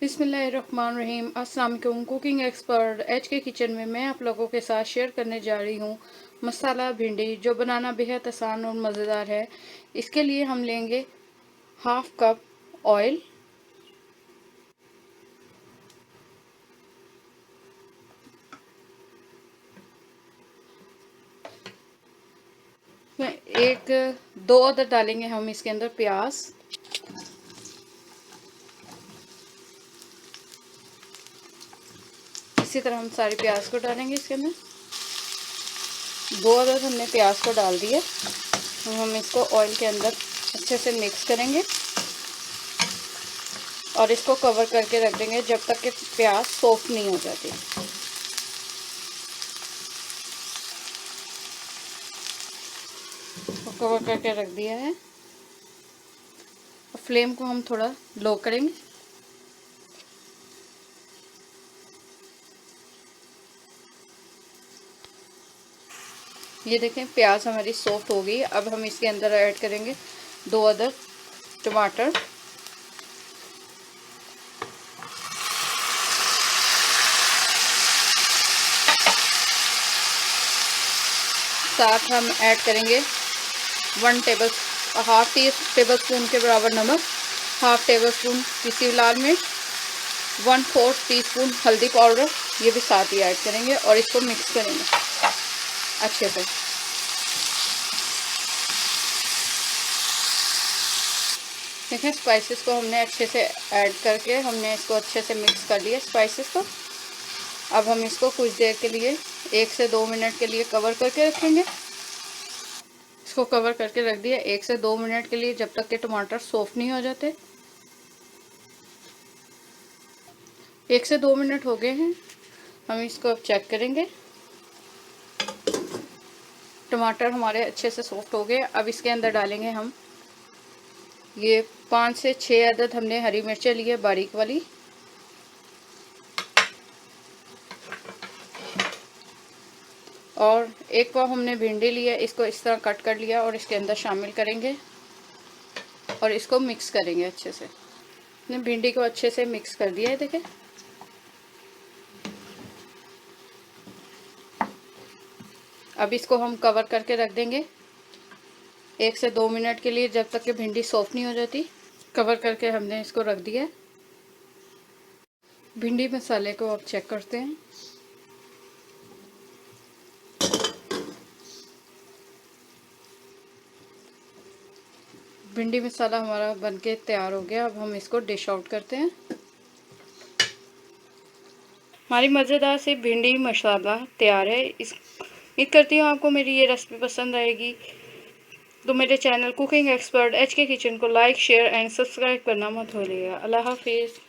बिस्मिल्लाहिर्रहमानिर्रहीम। अस्सलाम वालेकुम। कुकिंग एक्सपर्ट एच के किचन में मैं आप लोगों के साथ शेयर करने जा रही हूँ मसाला भिंडी, जो बनाना बेहद आसान और मज़ेदार है। इसके लिए हम लेंगे हाफ कप ऑयल, एक दो अदर डालेंगे हम इसके अंदर प्याज, इसी तरह हम सारे प्याज को डालेंगे इसके अंदर। दो अदर हमने प्याज को डाल दिया। हम इसको ऑयल के अंदर अच्छे से मिक्स करेंगे और इसको कवर करके रख देंगे जब तक कि प्याज सॉफ्ट नहीं हो जाती। तो कवर करके रख दिया है। फ्लेम को हम थोड़ा लो करेंगे। ये देखें प्याज हमारी सॉफ्ट हो गई। अब हम इसके अंदर ऐड करेंगे दो अदर टमाटर, साथ हम ऐड करेंगे हाफ टेबल स्पून के बराबर नमक, हाफ टेबल स्पून पिसी लाल मिर्च, 1/4 टीस्पून हल्दी पाउडर, ये भी साथ ही ऐड करेंगे और इसको मिक्स करेंगे अच्छे से। देखें स्पाइसेस को हमने अच्छे से ऐड करके हमने इसको अच्छे से मिक्स कर लिया स्पाइसेस को। अब हम इसको कुछ देर के लिए 1 से 2 मिनट के लिए कवर करके रखेंगे। इसको कवर करके रख दिया 1 से 2 मिनट के लिए, जब तक के टमाटर सॉफ्ट नहीं हो जाते। 1 से 2 मिनट हो गए हैं। हम इसको अब चेक करेंगे। टमाटर हमारे अच्छे से सॉफ्ट हो गए। अब इसके अंदर डालेंगे हम ये 5 से 6 अदद हमने हरी मिर्चें ली है बारीक वाली, और एक पाव हमने भिंडी ली है, इसको इस तरह कट कर लिया और इसके अंदर शामिल करेंगे और इसको मिक्स करेंगे अच्छे से। हमने भिंडी को अच्छे से मिक्स कर दिया है। देखें अब इसको हम कवर करके रख देंगे 1 से 2 मिनट के लिए, जब तक कि भिंडी सॉफ्ट नहीं हो जाती। कवर करके हमने इसको रख दिया है। भिंडी मसाले को अब चेक करते हैं। भिंडी मसाला हमारा बनके तैयार हो गया। अब हम इसको डिश आउट करते हैं। हमारी मज़ेदार सी भिंडी मसाला तैयार है। उम्मीद करती हूँ आपको मेरी ये रेसिपी पसंद आएगी। तो मेरे चैनल कुकिंग एक्सपर्ट एच के किचन को लाइक, शेयर एंड सब्सक्राइब करना मत भूलिएगा। अल्लाह हाफिज़।